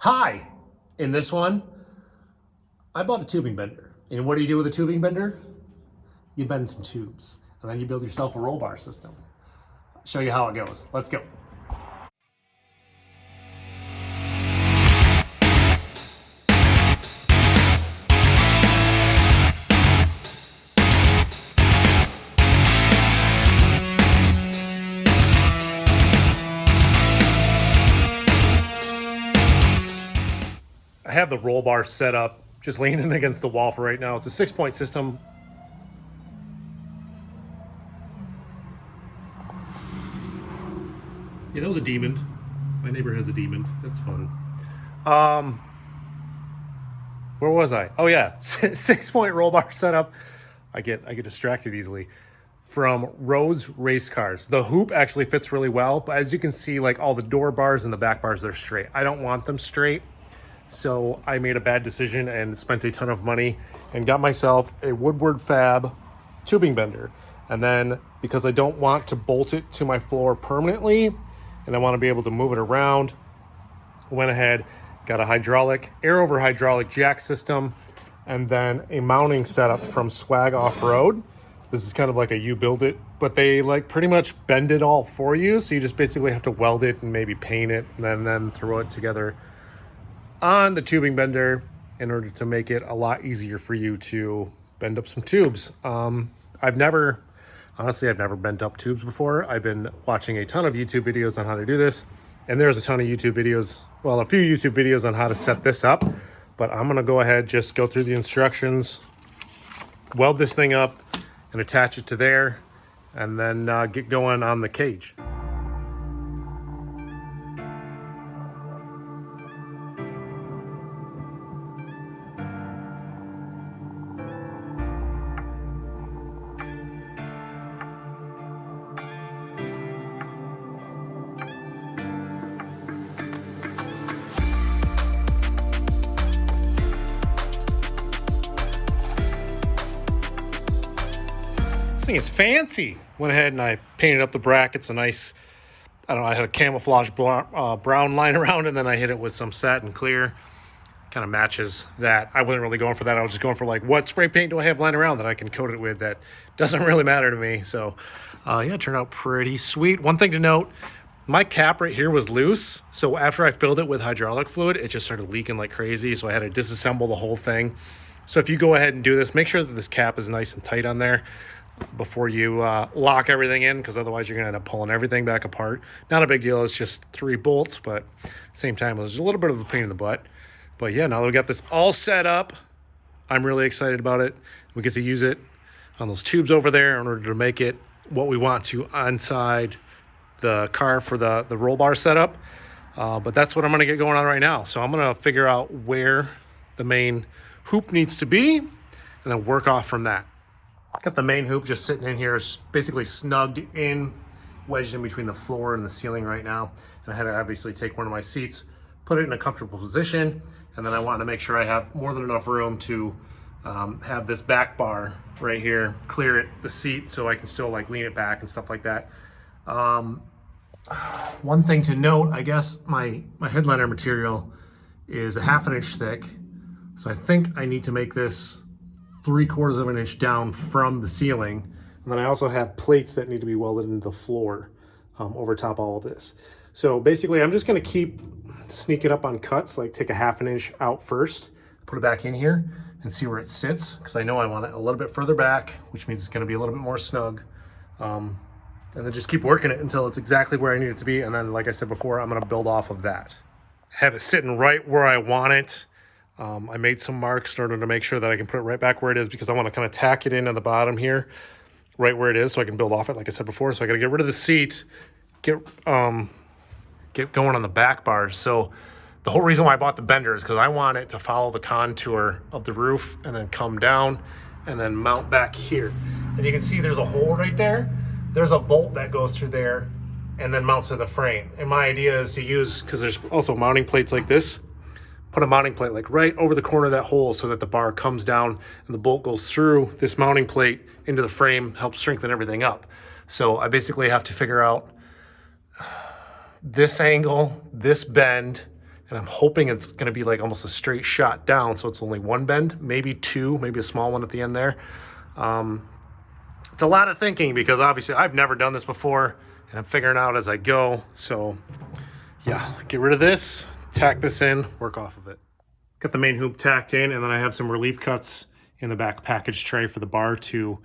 Hi! In this one, I bought a tubing bender. And what do you do with a tubing bender? You bend some tubes, and then you build yourself a roll bar system. I'll show you how it goes. Let's go. I have the roll bar set up, just leaning against the wall for right now. It's a 6-point system. Yeah, that was a demon. My neighbor has a demon. That's fun. Where was I? Oh yeah, 6-point roll bar setup. I get distracted easily. From Rhodes race cars. The hoop actually fits really well, but as you can see, like all the door bars and the back bars, they're straight. I don't want them straight. So I made a bad decision and spent a ton of money and got myself a Woodward Fab tubing bender. And then because I don't want to bolt it to my floor permanently and I want to be able to move it around, I went ahead, got a hydraulic, air over hydraulic jack system, and then a mounting setup from Swag Off-Road. This is kind of like a you build it, but they like pretty much bend it all for you. So you just basically have to weld it and maybe paint it and then throw it together on the tubing bender in order to make it a lot easier for you to bend up some tubes. I've never bent up tubes before. I've been watching a ton of YouTube videos on how to do this, and there's a ton of YouTube videos, well, a few YouTube videos on how to set this up, but I'm gonna go ahead, just go through the instructions, weld this thing up and attach it to there, and then get going on the cage. This thing is fancy. Went ahead and I painted up the brackets a nice, I had a camouflage brown line around, and then I hit it with some satin clear. Kind of matches that. I wasn't really going for that. I was just going for like, what spray paint do I have lying around that I can coat it with that doesn't really matter to me. So yeah, it turned out pretty sweet. One thing to note, my cap right here was loose. So after I filled it with hydraulic fluid, it just started leaking like crazy. So I had to disassemble the whole thing. So if you go ahead and do this, make sure that this cap is nice and tight on there before you lock everything in, because otherwise you're gonna end up pulling everything back apart. Not a big deal, it's just 3 bolts, but same time it was a little bit of a pain in the butt. But yeah, now that we got this all set up, I'm really excited about it. We get to use it on those tubes over there in order to make it what we want to inside the car for the roll bar setup. But that's what I'm gonna get going on right now. So I'm gonna figure out where the main hoop needs to be and then work off from that. Got the main hoop just sitting in here, basically snugged in, wedged in between the floor and the ceiling right now. And I had to obviously take one of my seats, put it in a comfortable position, and then I wanted to make sure I have more than enough room to have this back bar right here, clear it, the seat, so I can still like lean it back and stuff like that. One thing to note, I guess my headliner material is a 1/2 inch thick. So I think I need to make this 3/4 of an inch down from the ceiling. And then I also have plates that need to be welded into the floor over top all of this. So basically I'm just gonna keep sneaking up on cuts, like take a 1/2 inch out first, put it back in here and see where it sits. Cause I know I want it a little bit further back, which means it's gonna be a little bit more snug. And then just keep working it until it's exactly where I need it to be. And then, like I said before, I'm gonna build off of that. Have it sitting right where I want it. I made some marks in order to make sure that I can put it right back where it is, because I want to kind of tack it in at the bottom here, right where it is, so I can build off it, like I said before. So I got to get rid of the seat, get going on the back bars. So the whole reason why I bought the bender is because I want it to follow the contour of the roof and then come down and then mount back here. And you can see there's a hole right there. There's a bolt that goes through there and then mounts to the frame. And my idea is to use, because there's also mounting plates like this, put a mounting plate like right over the corner of that hole so that the bar comes down and the bolt goes through this mounting plate into the frame, helps strengthen everything up. So I basically have to figure out this angle, this bend, And I'm hoping it's going to be like almost a straight shot down, so it's only one bend, maybe two, maybe a small one at the end there. It's a lot of thinking because obviously I've never done this before, and I'm figuring out as I go. So yeah, get rid of this, tack this in, work off of it. Got the main hoop tacked in, and then I have some relief cuts in the back package tray for the bar to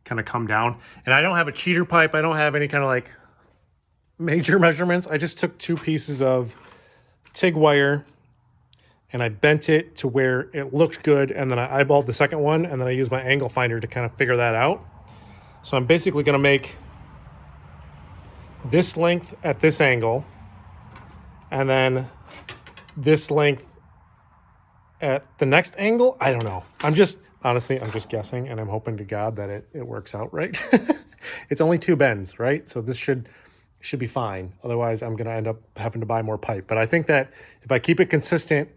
kind of come down. And I don't have a cheater pipe. I don't have any kind of like major measurements. I just took 2 pieces of TIG wire and I bent it to where it looked good, and then I eyeballed the second one, and then I used my angle finder to kind of figure that out. So I'm basically going to make this length at this angle, and then this length at the next angle. I don't know. Honestly, I'm just guessing, and I'm hoping to God that it works out right. It's only 2 bends, right? So this should be fine. Otherwise, I'm going to end up having to buy more pipe. But I think that if I keep it consistent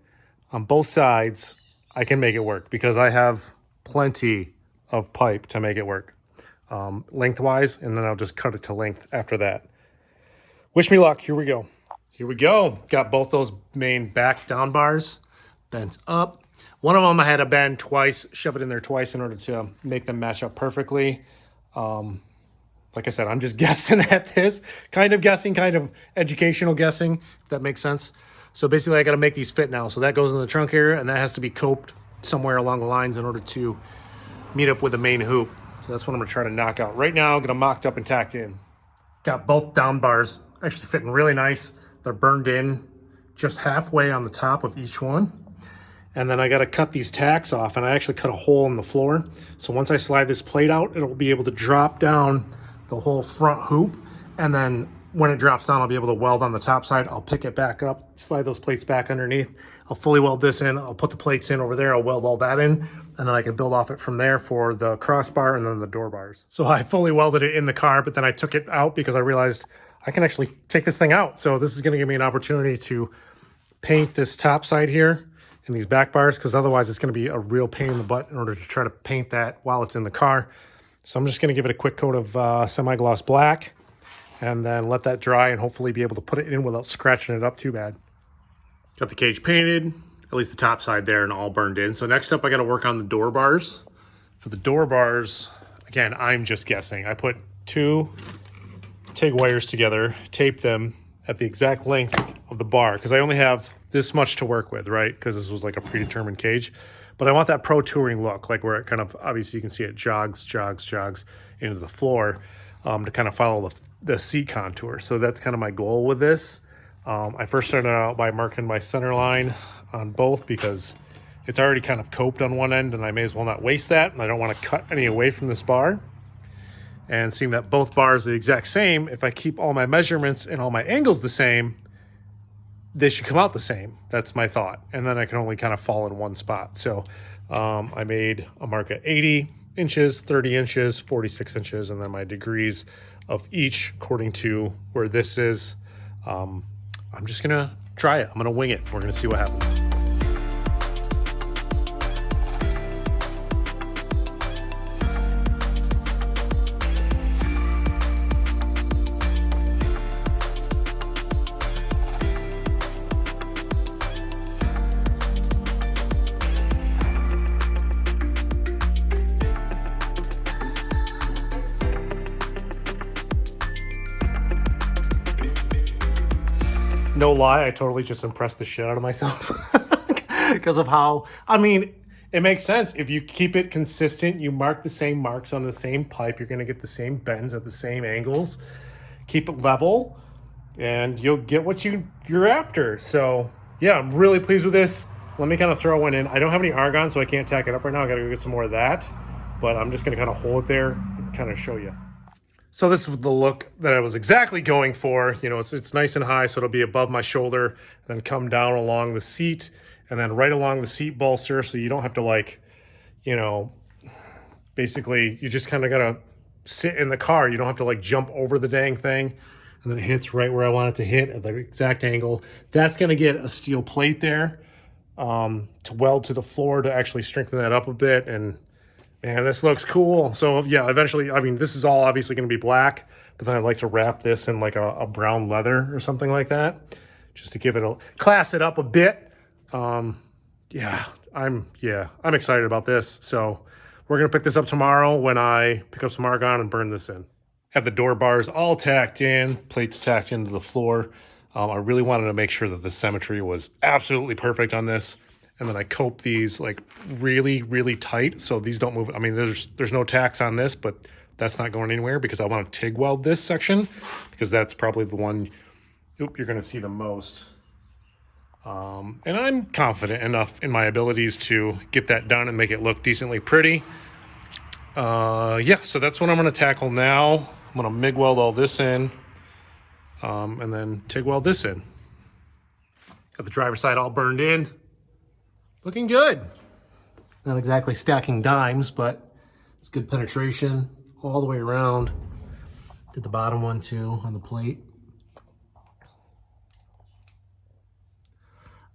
on both sides, I can make it work because I have plenty of pipe to make it work lengthwise, and then I'll just cut it to length after that. Wish me luck. Here we go. Here we go. Got both those main back down bars bent up. One of them I had to bend twice, shove it in there twice in order to make them match up perfectly. Like I said, I'm just guessing at this. Kind of guessing, kind of educational guessing, if that makes sense. So basically I got to make these fit now. So that goes in the trunk area, and that has to be coped somewhere along the lines in order to meet up with the main hoop. So that's what I'm going to try to knock out. Right now, I'm going to mocked up and tacked in. Got both down bars actually fitting really nice. They're burned in just halfway on the top of each one. And then I got to cut these tacks off, and I actually cut a hole in the floor. So once I slide this plate out, it'll be able to drop down the whole front hoop. And then when it drops down, I'll be able to weld on the top side. I'll pick it back up, slide those plates back underneath. I'll fully weld this in. I'll put the plates in over there. I'll weld all that in, and then I can build off it from there for the crossbar and then the door bars. So I fully welded it in the car, but then I took it out because I realized I can actually take this thing out. So this is going to give me an opportunity to paint this top side here and these back bars, because otherwise it's going to be a real pain in the butt in order to try to paint that while it's in the car. So I'm just going to give it a quick coat of semi-gloss black and then let that dry and hopefully be able to put it in without scratching it up too bad. Got the cage painted, at least the top side there, and all burned in. So next up, I got to work on the door bars. For the door bars, again, I'm just guessing. I put 2 TIG wires together, taped them at the exact length of the bar, because I only have this much to work with, right? Because this was like a predetermined cage. But I want that pro touring look, like where it kind of, obviously you can see it jogs into the floor to kind of follow the seat contour. So that's kind of my goal with this. I first started out by marking my center line on both because it's already kind of coped on one end, and I may as well not waste that. And I don't want to cut any away from this bar. And seeing that both bars are the exact same, if I keep all my measurements and all my angles the same, they should come out the same. That's my thought. And then I can only kind of fall in one spot. So I made a mark at 80 inches, 30 inches, 46 inches, and then my degrees of each according to where this is. I'm just going to try it. I'm going to wing it. We're going to see what happens. No lie, I totally just impressed the shit out of myself because of how, I mean, it makes sense. If you keep it consistent, you mark the same marks on the same pipe, you're going to get the same bends at the same angles. Keep it level, and you'll get what you're after. So, yeah, I'm really pleased with this. Let me kind of throw one in. I don't have any argon, so I can't tack it up right now. I got to go get some more of that. But I'm just going to kind of hold it there and kind of show you. So this is the look that I was exactly going for. You know, it's nice and high, so it'll be above my shoulder, then come down along the seat, and then right along the seat bolster, so you don't have to, like, you know, basically you just kind of got to sit in the car. You don't have to, like, jump over the dang thing, and then it hits right where I want it to hit at the exact angle. That's going to get a steel plate there to weld to the floor to actually strengthen that up a bit. And man, this looks cool. So yeah, eventually, I mean, this is all obviously going to be black, but then I'd like to wrap this in like a brown leather or something like that, just to give it a class it up a bit. Yeah, I'm excited about this. So we're gonna pick this up tomorrow when I pick up some argon and burn this in. Have the door bars all tacked in, plates tacked into the floor. I really wanted to make sure that the symmetry was absolutely perfect on this. And then I cope these like really, really tight so these don't move. I mean, there's no tacks on this, but that's not going anywhere because I want to TIG weld this section because that's probably the one you're going to see the most. And I'm confident enough in my abilities to get that done and make it look decently pretty. Yeah, so that's what I'm going to tackle now. I'm going to MIG weld all this in and then TIG weld this in. Got the driver's side all burned in. Looking good. Not exactly stacking dimes, but it's good penetration all the way around. Did the bottom one too on the plate.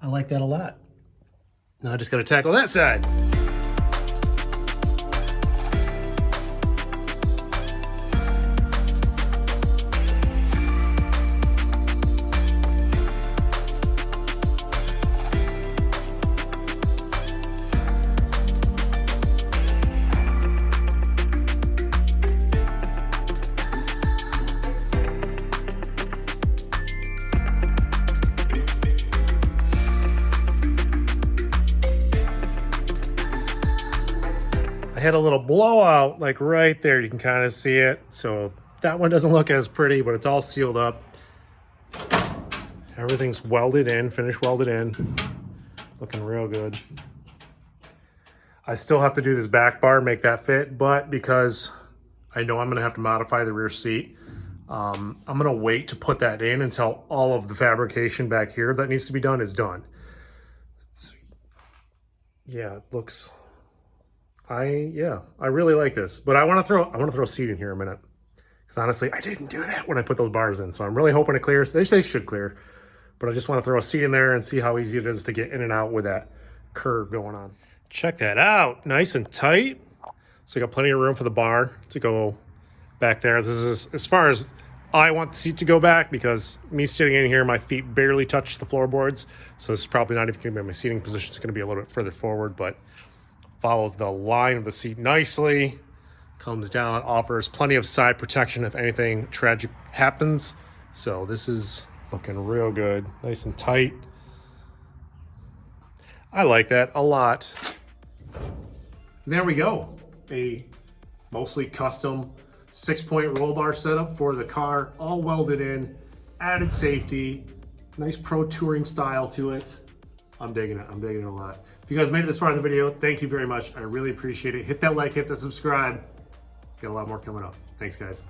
I like that a lot. Now I just gotta tackle that side. I had a little blowout like right there. You can kind of see it. So that one doesn't look as pretty, but it's all sealed up. Everything's welded in, finished welded in. Looking real good. I still have to do this back bar, make that fit, but because I know I'm gonna have to modify the rear seat, I'm gonna wait to put that in until all of the fabrication back here that needs to be done is done. So, yeah, it looks, I really like this, but I want to throw a seat in here a minute because honestly, I didn't do that when I put those bars in. So I'm really hoping it clears. They should clear, but I just want to throw a seat in there and see how easy it is to get in and out with that curve going on. Check that out, nice and tight. So I got plenty of room for the bar to go back there. This is as far as I want the seat to go back because me sitting in here, my feet barely touch the floorboards. So it's probably not even going to be my seating position. It's going to be a little bit further forward, but follows the line of the seat nicely, comes down, offers plenty of side protection if anything tragic happens. So this is looking real good, nice and tight. I like that a lot. And there we go. A mostly custom 6-point roll bar setup for the car, all welded in, added safety, nice pro touring style to it. I'm digging it a lot. If you guys made it this far in the video, thank you very much. I really appreciate it. Hit that like, hit the subscribe. Got a lot more coming up. Thanks, guys.